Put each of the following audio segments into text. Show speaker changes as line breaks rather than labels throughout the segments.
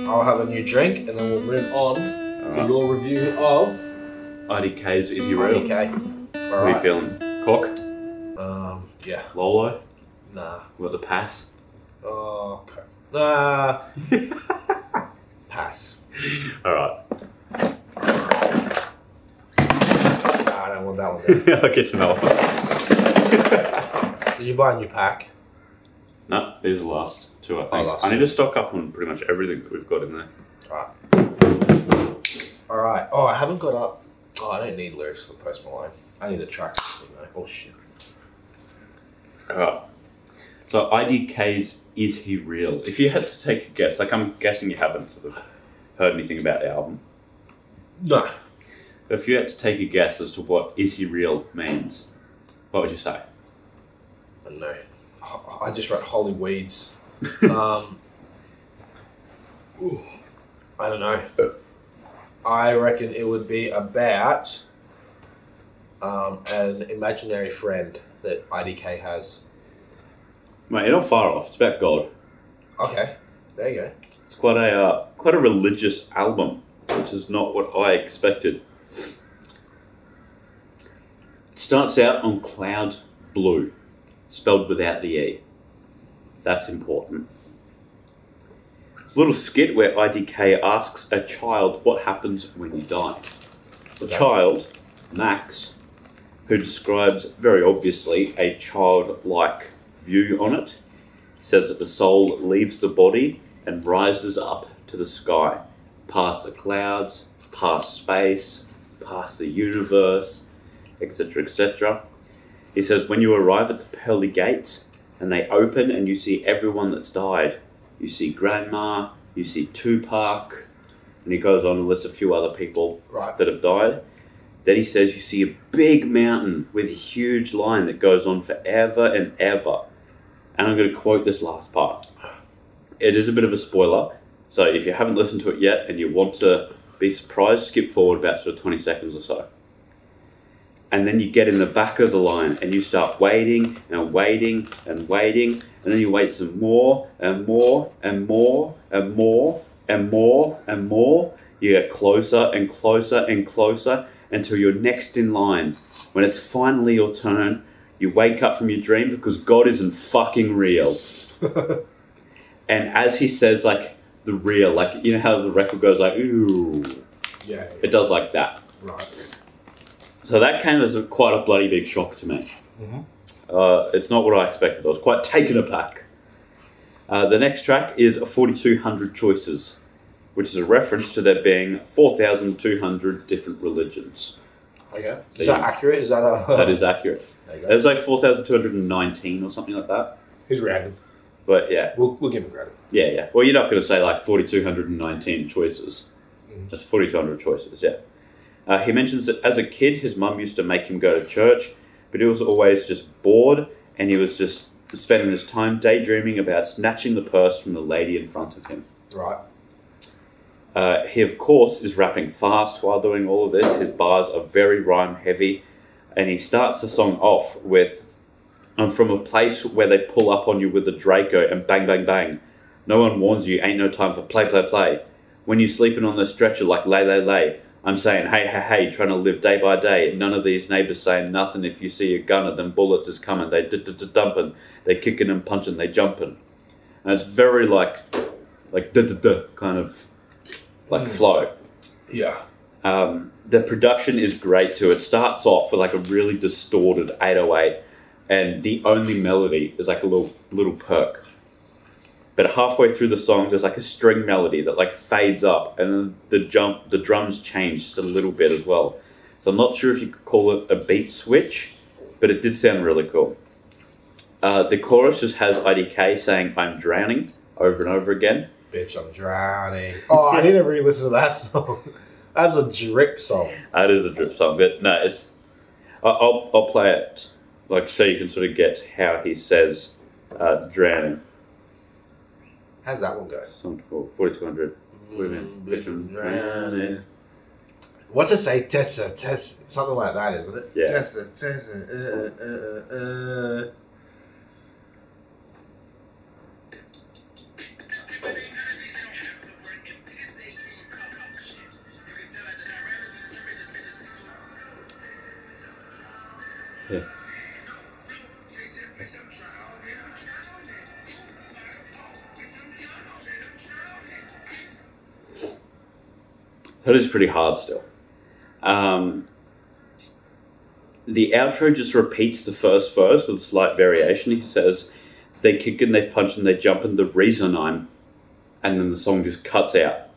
I'll have a new drink, and then we'll move on to your review of
IDK's Is He Real?
IDK.
What are you feeling? Cock?
Yeah.
Lolo?
Nah.
What, the pass?
Oh, okay. Nah. Pass.
Alright.
I don't want that one there.
I'll get to know it.
Did you buy a new pack?
No, these are the last two, I think.
last
I need
two.
to stock up on pretty much everything that we've got in there.
Alright. Oh, I haven't got up. Oh, I don't need lyrics for Post Malone. I need a track. Oh, shit.
Alright. So IDK's Is He Real? If you had to take a guess, like I'm guessing you haven't sort of heard anything about the album.
No.
But if you had to take a guess as to what Is He Real means, what would you say?
I don't know. I just wrote Holy Weeds. I don't know. I reckon it would be about an imaginary friend that IDK has.
Mate, you're not far off. It's about God.
Okay, there you go.
It's quite a religious album, which is not what I expected. It starts out on Cloud Blue, spelled without the E. That's important. It's a little skit where IDK asks a child what happens when you die. The child, Max, who describes very obviously a childlike view on it, says that the soul leaves the body and rises up to the sky, past the clouds, past space, past the universe, etc., etc. He says when you arrive at the pearly gates and they open and you see everyone that's died, you see Grandma, you see Tupac, and he goes on and lists a few other people that have died. Then he says you see a big mountain with a huge line that goes on forever and ever. And I'm going to quote this last part. It is a bit of a spoiler, so if you haven't listened to it yet and you want to be surprised, skip forward about sort of 20 seconds or so. And then you get in the back of the line and you start waiting and waiting and waiting, and then you wait some more and more and more and more and more and more. You get closer and closer and closer until you're next in line. When it's finally your turn, you wake up from your dream because God isn't fucking real. And as he says, like, the real, like, you know how the record goes like, ooh.
Yeah.
It does like that.
Right.
So that came as quite a bloody big shock to me. Mm-hmm. It's not what I expected. I was quite taken aback. The next track is 4,200 Choices, which is a reference to there being 4,200 different religions.
Okay. Is that accurate? Is that a...
That is accurate. There's like 4,219 or something like that.
Who's random?
But yeah.
We'll give him credit.
Yeah. Well, you're not going to say like 4,219 choices. That's 4,200 choices, yeah. He mentions that as a kid, his mum used to make him go to church, but he was always just bored, and he was just spending his time daydreaming about snatching the purse from the lady in front of him.
Right.
He, of course, is rapping fast while doing all of this. His bars are very rhyme-heavy, and he starts the song off with, I'm from a place where they pull up on you with a Draco and bang, bang, bang. No one warns you, ain't no time for play, play, play. When you sleeping on the stretcher like lay, lay, lay. I'm saying, hey, hey, hey, trying to live day by day. None of these neighbours saying nothing. If you see a gunner, then bullets is coming. They dumping. They kicking and punching. They jumping. And it's very like kind of like flow.
Yeah.
The production is great too. It starts off with like a really distorted 808, and the only melody is like a little perk. But halfway through the song, there's like a string melody that like fades up, and then the drums change just a little bit as well. So I'm not sure if you could call it a beat switch, but it did sound really cool. The chorus just has IDK saying, I'm drowning, over and over again.
Bitch, I'm drowning. Oh, I didn't really listen to that song. That's a drip song.
That is a drip song, but no, it's... I'll play it, like, so you can sort of get how he says drowning.
How's that one go?
Song called 4,200 Women, Bitch, I'm drowning.
What's it say? Tessa, Tessa. Something like that, isn't it?
Yeah.
Tessa, Tessa,
Yeah. That is pretty hard still. The outro just repeats the first verse with a slight variation. He says, they kick and they punch and they jump and the reason I'm... And then the song just cuts out.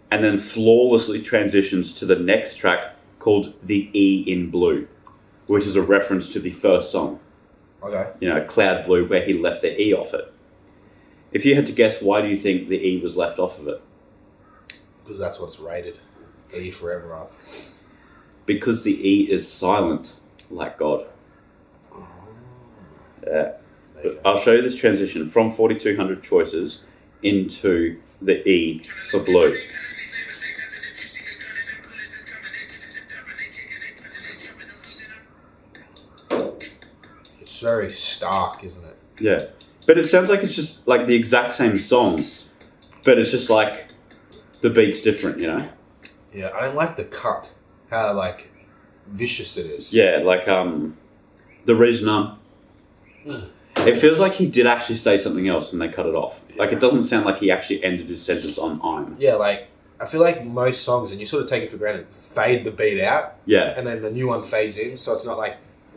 And then flawlessly transitions to the next track called The E in Blue, which is a reference to the first song.
Okay.
You know, Cloud Blue, where he left the E off it. If you had to guess, why do you think the E was left off of it?
Because that's what it's rated. The E for everyone.
Because the E is silent, like God.
Oh.
Yeah. I'll show you this transition from 4200 choices into the E for Blue.
It's very stark, isn't it?
Yeah. But it sounds like it's just like the exact same song, but it's just like the beat's different, you know?
Yeah, I don't like the cut. How, like, vicious it is.
Yeah, like, the reason I'm... It feels like he did actually say something else and they cut it off. Yeah. Like, it doesn't sound like he actually ended his sentence on I'm.
Yeah, like, I feel like most songs, and you sort of take it for granted, fade the beat out.
Yeah.
And then the new one fades in, so it's not like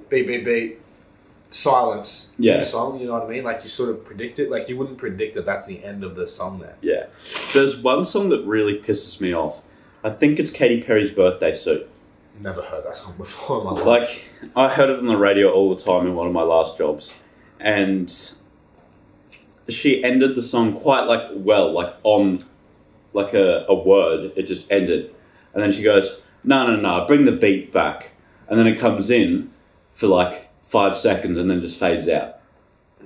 beat, beat, beat, silence,
new
song, you know what I mean? Like, you sort of predict it. Like, you wouldn't predict that that's the end of the song there.
Yeah. There's one song that really pisses me off. I think it's Katy Perry's Birthday Suit.
Never heard that song before in my life.
Like, I heard it on the radio all the time in one of my last jobs. And she ended the song quite, like, well, like, on, like, a word. It just ended. And then she goes, no, bring the beat back. And then it comes in for, like, 5 seconds and then just fades out.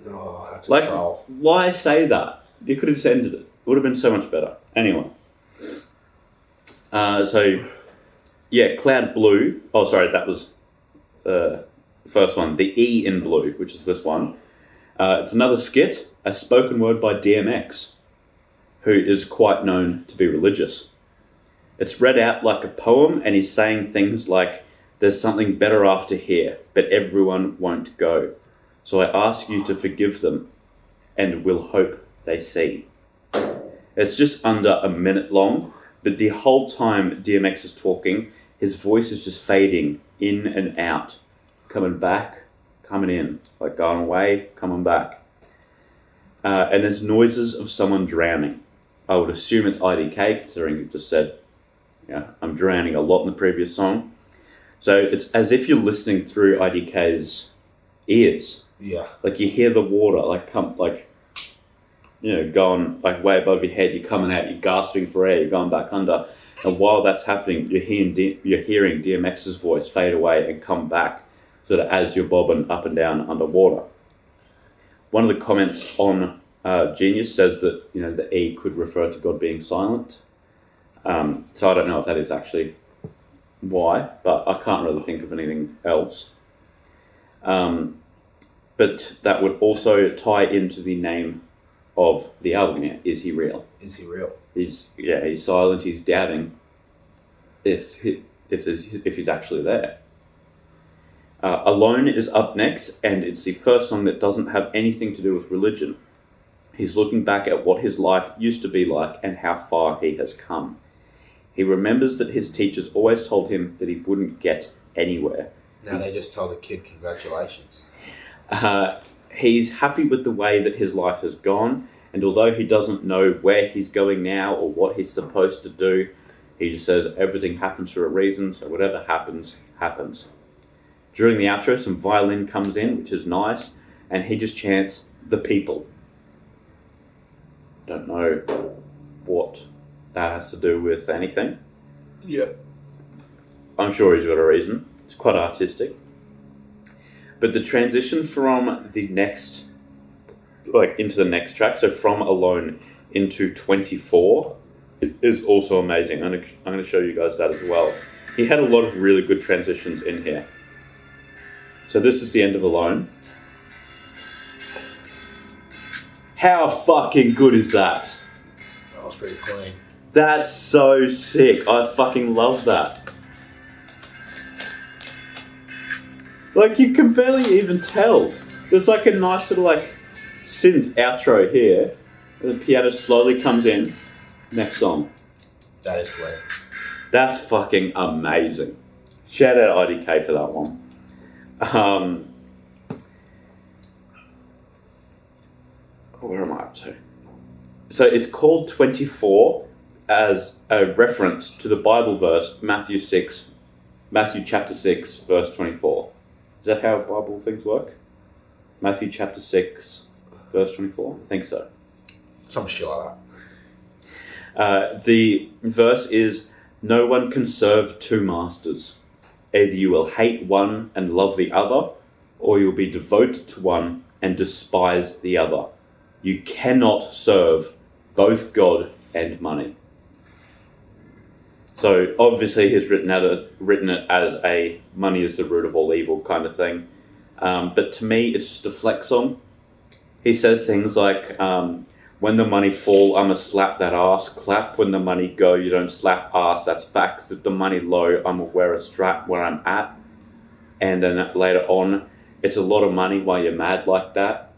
Oh, that's
like,
a troll.
Why say that? You could have just ended it. It would have been so much better. Anyway. So, yeah, Cloud Blue. Oh, sorry, that was the first one. The E in Blue, which is this one. It's another skit, a spoken word by DMX, who is quite known to be religious. It's read out like a poem, and he's saying things like, there's something better after here, but everyone won't go. So I ask you to forgive them, and we'll hope they see. It's just under a minute long, but the whole time DMX is talking, his voice is just fading in and out, coming back, coming in, like going away, coming back. And there's noises of someone drowning. I would assume it's IDK, considering you just said, yeah, I'm drowning a lot in the previous song. So it's as if you're listening through IDK's ears.
Yeah.
Like you hear the water, going like way above your head, you're coming out, you're gasping for air, you're going back under. And while that's happening, you're hearing DMX's voice fade away and come back, sort of as you're bobbing up and down underwater. One of the comments on Genius says that the E could refer to God being silent. So I don't know if that is actually why, but I can't really think of anything else. But that would also tie into the name of the album here. Is he real?
Is he real?
He's silent. He's doubting if he's actually there. Alone is up next, and it's the first song that doesn't have anything to do with religion. He's looking back at what his life used to be like and how far he has come. He remembers that his teachers always told him that he wouldn't get anywhere.
Now they just tell the kid congratulations.
He's happy with the way that his life has gone, and although he doesn't know where he's going now or what he's supposed to do, he just says everything happens for a reason, so whatever happens, happens. During the outro, some violin comes in, which is nice, and he just chants, "The people." Don't know what that has to do with anything.
Yeah.
I'm sure he's got a reason. It's quite artistic. But the transition from the next, into the next track, so from Alone into 24, is also amazing. I'm going to show you guys that as well. He had a lot of really good transitions in here. So this is the end of Alone. How fucking good is that?
That was pretty clean.
That's so sick. I fucking love that. Like, you can barely even tell. There's like a nice little like synth outro here. And the piano slowly comes in. Next song.
That is great.
That's fucking amazing. Shout out IDK for that one. Where am I up to? So it's called 24 as a reference to the Bible verse, Matthew chapter 6, verse 24. Is that how Bible things work? Matthew chapter 6, verse 24? I think so.
Some shit like
that. The verse is, no one can serve two masters. Either you will hate one and love the other, or you'll be devoted to one and despise the other. You cannot serve both God and money. So obviously he's written it as a money is the root of all evil kind of thing. But to me, it's just a flex on. He says things like, when the money fall, I'ma slap that ass. Clap when the money go, you don't slap ass. That's facts. If the money low, I'ma wear a strap where I'm at. And then later on, it's a lot of money while you're mad like that.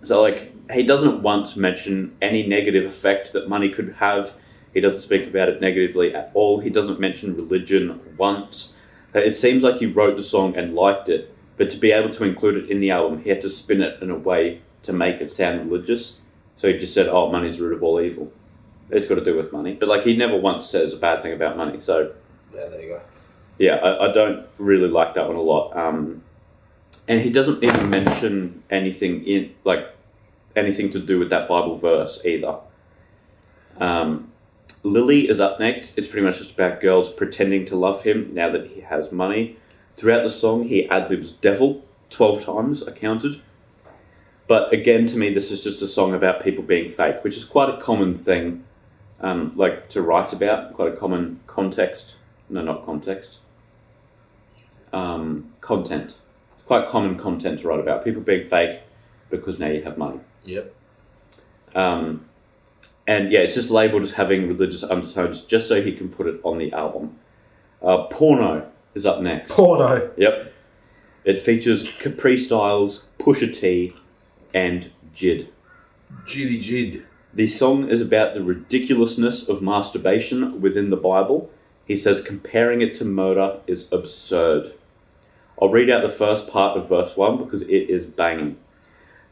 So like, he doesn't once mention any negative effect that money could have. He doesn't speak about it negatively at all. He doesn't mention religion once. It seems like he wrote the song and liked it, but to be able to include it in the album, he had to spin it in a way to make it sound religious. So he just said, oh, money's the root of all evil. It's got to do with money. But like, he never once says a bad thing about money. So
yeah, there you go.
Yeah, I don't really like that one a lot. And he doesn't even mention anything anything to do with that Bible verse either. Lily is up next. It's pretty much just about girls pretending to love him now that he has money. Throughout the song, he ad-libs devil 12 times, I counted. But again, to me, this is just a song about people being fake, which is quite a common thing, to write about, quite a common context. No, not context. Content. Quite common content to write about. People being fake because now you have money.
Yep.
And yeah, it's just labelled as having religious undertones just so he can put it on the album. Porno is up next.
Porno.
Yep. It features Capri Styles, Pusha T, and Jid.
Jiddy Jid.
The song is about the ridiculousness of masturbation within the Bible. He says comparing it to murder is absurd. I'll read out the first part of verse 1 because it is banging.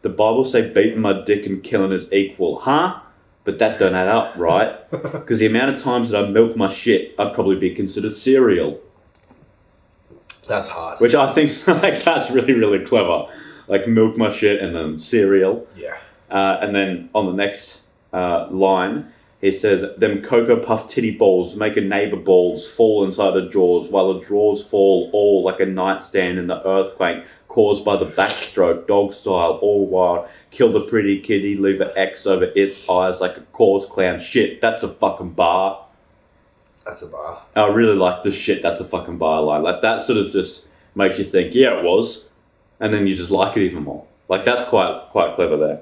The Bible say beating my dick and killing is equal, huh? But that don't add up, right? Because the amount of times that I milk my shit, I'd probably be considered cereal.
That's hard.
Which I think that's really, really clever. Like milk my shit and then cereal.
Yeah.
And then on the next line, he says, them Cocoa Puff titty balls make a neighbour balls fall inside the drawers while the drawers fall all like a nightstand in the earthquake caused by the backstroke, dog style, all wild. Kill the pretty kitty, leave an X over its eyes like a cause clown. Shit, that's a fucking bar.
That's a bar.
I really like the shit, that's a fucking bar line. Like that sort of just makes you think, yeah, it was. And then you just like it even more. Like that's quite clever there.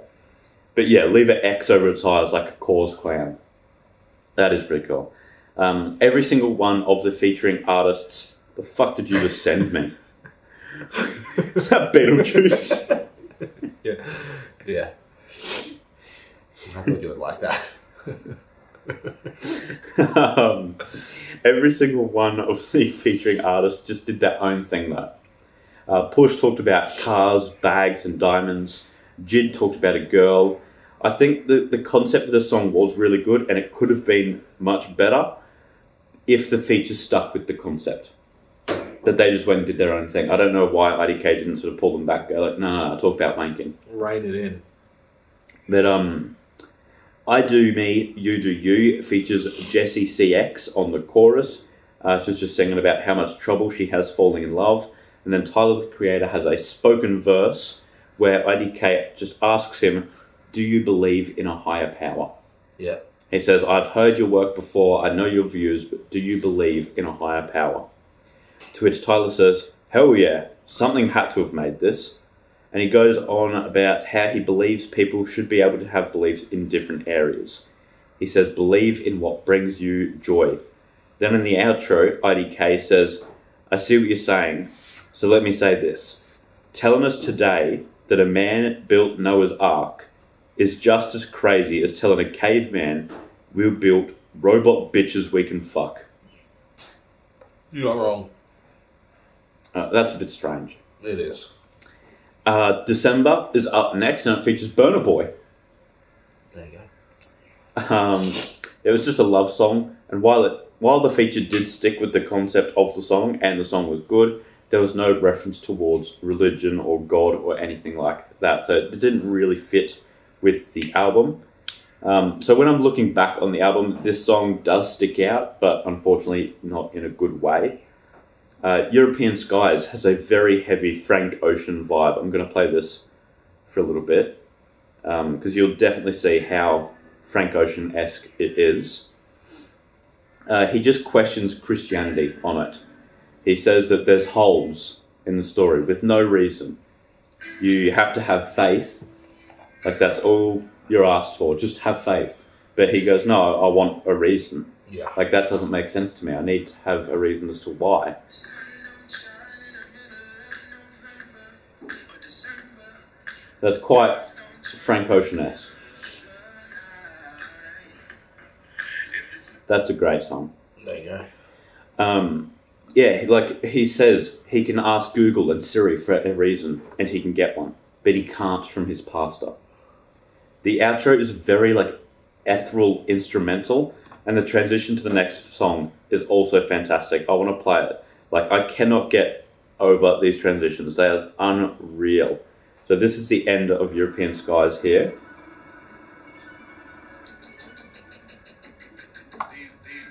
But yeah, leave an X over its eyes like a cause clown. That is pretty cool. Every single one of the featuring artists. The fuck did you just send me? Is that Beetlejuice?
Yeah. Yeah. I thought you would like that.
Every single one of the featuring artists just did their own thing though. Push talked about cars, bags and diamonds. Jid talked about a girl. I think the concept of the song was really good and it could have been much better if the features stuck with the concept. But they just went and did their own thing. I don't know why IDK didn't sort of pull them back. Go like, no, talk about wanking.
Rein it in.
But I Do Me, You Do You features Jessie CX on the chorus. She's just singing about how much trouble she has falling in love. And then Tyler, the Creator, has a spoken verse where IDK just asks him, do you believe in a higher power?
Yeah.
He says, I've heard your work before, I know your views, but do you believe in a higher power? To which Tyler says, hell yeah, something had to have made this. And he goes on about how he believes people should be able to have beliefs in different areas. He says, believe in what brings you joy. Then in the outro, IDK says, I see what you're saying, So let me say this. Telling us today that a man built Noah's Ark is just as crazy as telling a caveman we built robot bitches we can fuck.
You're not wrong.
That's a bit strange.
It is.
December is up next, and it features Burna Boy.
There you go.
It was just a love song, and while the feature did stick with the concept of the song, and the song was good, there was no reference towards religion or God or anything like that, so it didn't really fit with the album. So when I'm looking back on the album, this song does stick out, but unfortunately not in a good way. European Skies has a very heavy Frank Ocean vibe. I'm going to play this for a little bit, because you'll definitely see how Frank Ocean-esque it is. He just questions Christianity on it. He says that there's holes in the story with no reason. You have to have faith. Like, that's all you're asked for. Just have faith. But he goes, no, I want a reason.
Yeah.
Like, that doesn't make sense to me. I need to have a reason as to why. That's quite Frank Ocean-esque. That's a great song.
There you go.
Yeah, like he says, he can ask Google and Siri for a reason, and he can get one, but he can't from his pastor. The outro is very like ethereal instrumental, and the transition to the next song is also fantastic. I want to play it. Like, I cannot get over these transitions. They are unreal. So this is the end of European Skies here.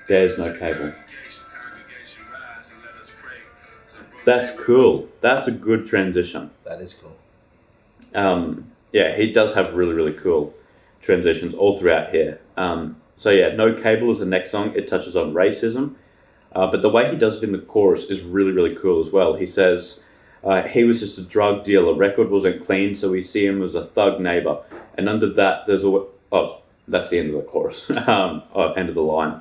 There's no cable. That's cool. That's a good transition.
That is cool.
Yeah, he does have really, really cool transitions all throughout here. So yeah, No Cable is the next song. It touches on racism. But the way he does it in the chorus is really, really cool as well. He says, he was just a drug dealer. Record wasn't clean, so we see him as a thug neighbor. And under that, there's a... Oh, that's the end of the chorus. End of the line.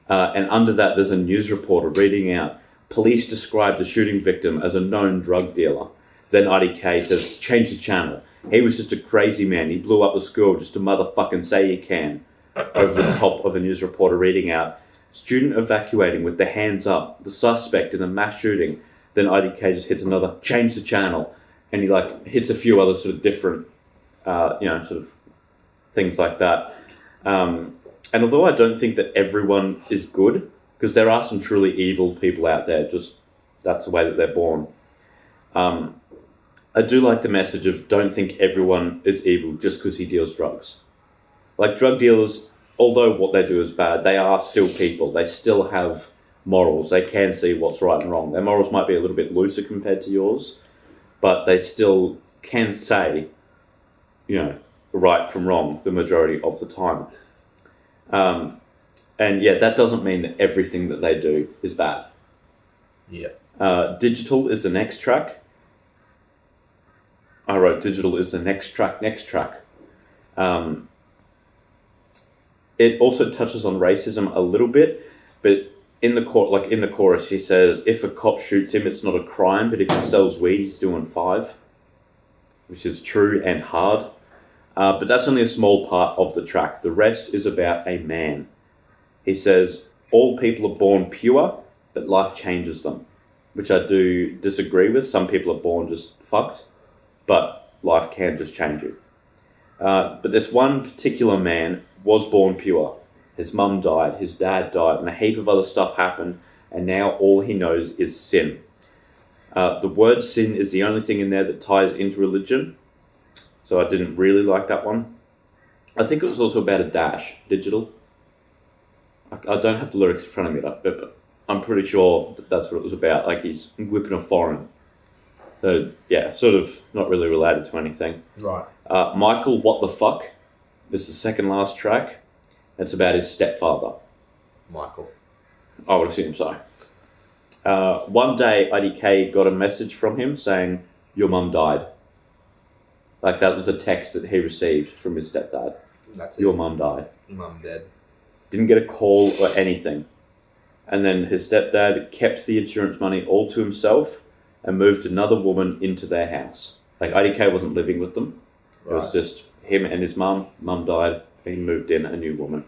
And under that, there's a news reporter reading out, police described the shooting victim as a known drug dealer. Then IDK says, change the channel. He was just a crazy man. He blew up the school just to motherfucking say he can. Over the top of a news reporter reading out, student evacuating with their hands up, the suspect in a mass shooting. Then IDK just hits another, change the channel. And he like hits a few other sort of different, sort of things like that. And although I don't think that everyone is good, because there are some truly evil people out there, just that's the way that they're born. I do like the message of don't think everyone is evil just because he deals drugs. Like, drug dealers, although what they do is bad, they are still people. They still have morals. They can see what's right and wrong. Their morals might be a little bit looser compared to yours, but they still can say, right from wrong the majority of the time. And yeah, that doesn't mean that everything that they do is bad.
Yeah.
Digital is the next track. I wrote Digital is the next track. It also touches on racism a little bit, but in the chorus, he says, if a cop shoots him, it's not a crime, but if he sells weed, he's doing 5, which is true and hard. But that's only a small part of the track. The rest is about a man. He says, all people are born pure, but life changes them, which I do disagree with. Some people are born just fucked, but life can just change you. But this one particular man was born pure. His mum died, his dad died, and a heap of other stuff happened, and now all he knows is sin. The word sin is the only thing in there that ties into religion, so I didn't really like that one. I think it was also about a dash, digital. I don't have the lyrics in front of me, but I'm pretty sure that's what it was about. Like, he's whipping a foreign. So, yeah, sort of not really related to anything.
Right.
Michael, What the Fuck? This is the second last track. It's about his stepfather.
Michael.
I would assume so. One day, IDK got a message from him saying, your mum died. Like, that was a text that he received from his stepdad.
That's it.
Your mum died.
Mum dead.
Didn't get a call or anything. And then his stepdad kept the insurance money all to himself and moved another woman into their house. Like, IDK wasn't living with them. It was just him and his mum. Mum died. He moved in a new woman.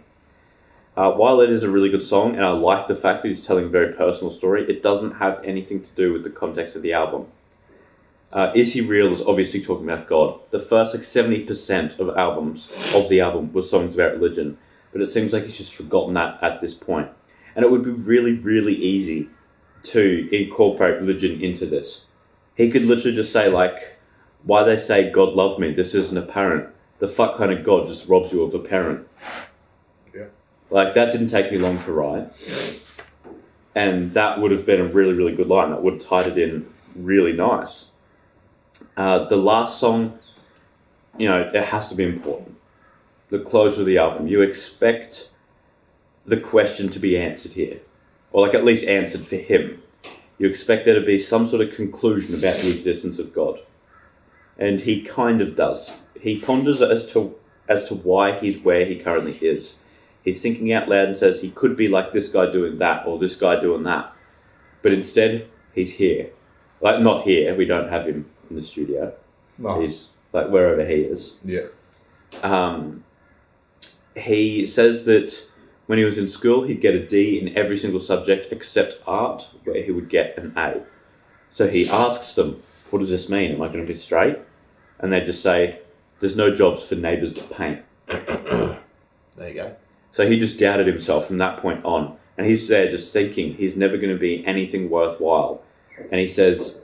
While it is a really good song, and I like the fact that he's telling a very personal story, it doesn't have anything to do with the context of the album. Is He Real is obviously talking about God. The first 70% of the album was songs about religion, but it seems like he's just forgotten that at this point. And it would be really, really easy to incorporate religion into this. He could literally just say, like, why they say God loved me, this isn't apparent. The fuck kind of God just robs you of a parent.
Yeah.
Like, that didn't take me long to write. And that would have been a really, really good line. That would have tied it in really nice. The last song, it has to be important. The closure of the album. You expect the question to be answered here. Or, like, at least answered for him. You expect there to be some sort of conclusion about the existence of God. And he kind of does. He ponders as to why he's where he currently is. He's thinking out loud and says he could be like this guy doing that or this guy doing that. But instead, he's here. Like, not here. We don't have him in the studio.
No.
He's, like, wherever he is.
Yeah.
He says that when he was in school, he'd get a D in every single subject except art, where he would get an A. So he asks them, what does this mean? Am I going to be straight? And they just say, there's no jobs for neighbours that paint.
There you go.
So he just doubted himself from that point on. And he's there just thinking he's never going to be anything worthwhile. And he says,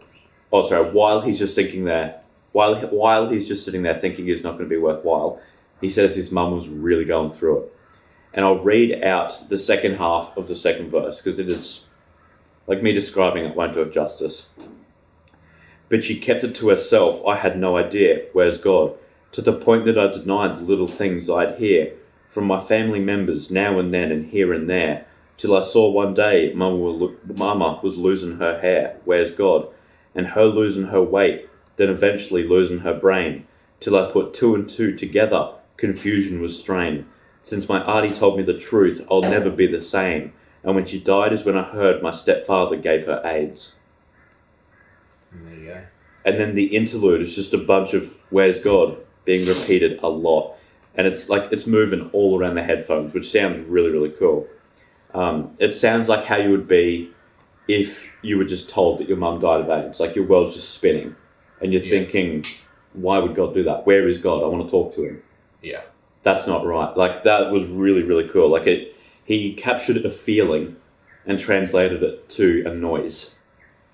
while he's just thinking there, while he's just sitting there thinking he's not going to be worthwhile, he says his mum was really going through it. And I'll read out the second half of the second verse, because it is, like, me describing it won't do it justice. But she kept it to herself. I had no idea. Where's God? To the point that I denied the little things I'd hear from my family members now and then and here and there, till I saw one day Mama was losing her hair. Where's God? And her losing her weight, then eventually losing her brain, till I put two and two together. Confusion was strained. Since my auntie told me the truth, I'll never be the same. And when she died is when I heard my stepfather gave her AIDS.
There you go.
And then the interlude is just a bunch of Where's God being repeated a lot. And it's like it's moving all around the headphones, which sounds really, really cool. It sounds like how you would be if you were just told that your mum died of AIDS. Like, your world's just spinning. And you're thinking, why would God do that? Where is God? I want to talk to him.
Yeah.
That's not right. Like, that was really, really cool. Like, he captured a feeling and translated it to a noise.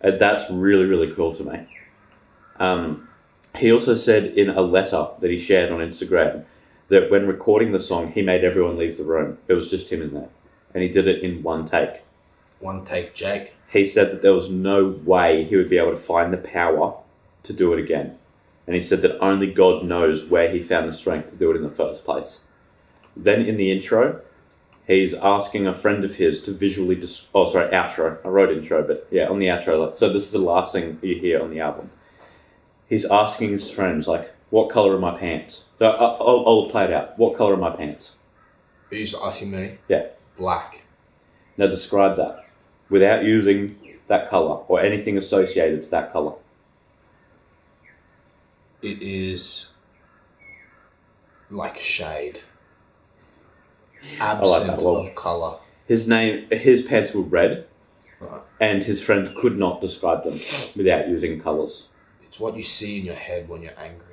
And that's really, really cool to me. He also said in a letter that he shared on Instagram that when recording the song, he made everyone leave the room. It was just him in there. And he did it in one take.
One take, Jake.
He said that there was no way he would be able to find the power to do it again. And he said that only God knows where he found the strength to do it in the first place. Then in the intro, he's asking a friend of his to visually... outro. I wrote intro, but yeah, on the outro. So this is the last thing you hear on the album. He's asking his friends, like, what colour are my pants? So I'll play it out. What colour are my pants?
He's asking me?
Yeah.
Black.
Now describe that without using that colour or anything associated to that colour.
It is like shade. Absent of colour.
His pants were red,
right, and
his friend could not describe them without using colours.
It's what you see in your head when you're angry.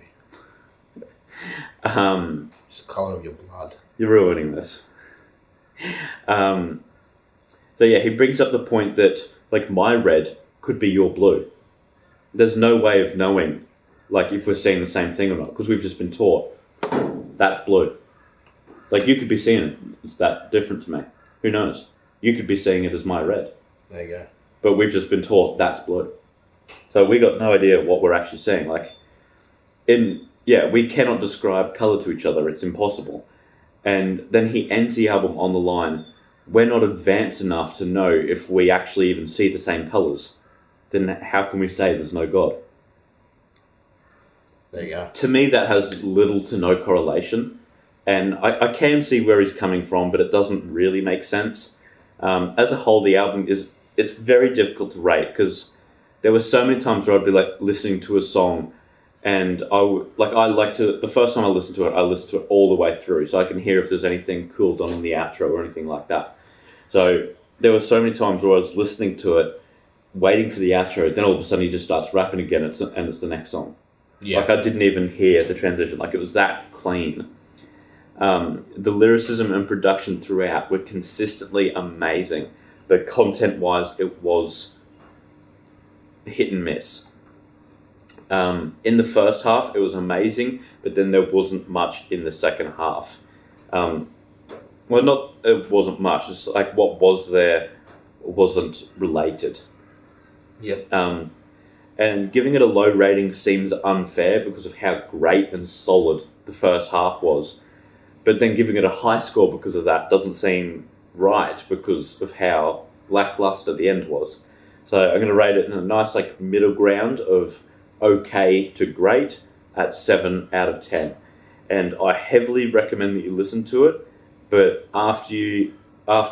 It's the colour of your blood.
You're ruining this. So yeah, he brings up the point that, like, my red could be your blue. There's no way of knowing, like, if we're seeing the same thing or not, because we've just been taught that's blue. Like, you could be seeing it as that different to me. Who knows? You could be seeing it as my red.
There you go.
But we've just been taught that's blue. So we got no idea what we're actually seeing. Like, we cannot describe colour to each other. It's impossible. And then he ends the album on the line, we're not advanced enough to know if we actually even see the same colours. Then how can we say there's no God?
There you go.
To me, that has little to no correlation. And I can see where he's coming from, but it doesn't really make sense. As a whole, the album it's very difficult to rate because there were so many times where I'd be like listening to a song, and the first time I listened to it all the way through, so I can hear if there's anything cool done in the outro or anything like that. So there were so many times where I was listening to it, waiting for the outro, then all of a sudden he just starts rapping again, and it's the next song.
Yeah.
Like I didn't even hear the transition. Like it was that clean. The lyricism and production throughout were consistently amazing, but content-wise, it was hit and miss. In the first half, it was amazing, but then there wasn't much in the second half. It wasn't much. It's like what was there wasn't related.
Yep.
And giving it a low rating seems unfair because of how great and solid the first half was. But then giving it a high score because of that doesn't seem right because of how lackluster the end was. So I'm going to rate it in a nice middle ground of okay to great at 7 out of 10. And I heavily recommend that you listen to it, but after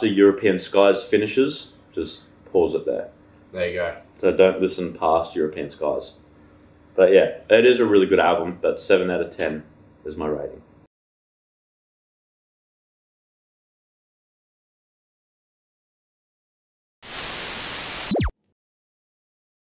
European Skies finishes, just pause it there.
There you go.
So don't listen past European Skies. But yeah, it is a really good album, but 7 out of 10 is my rating.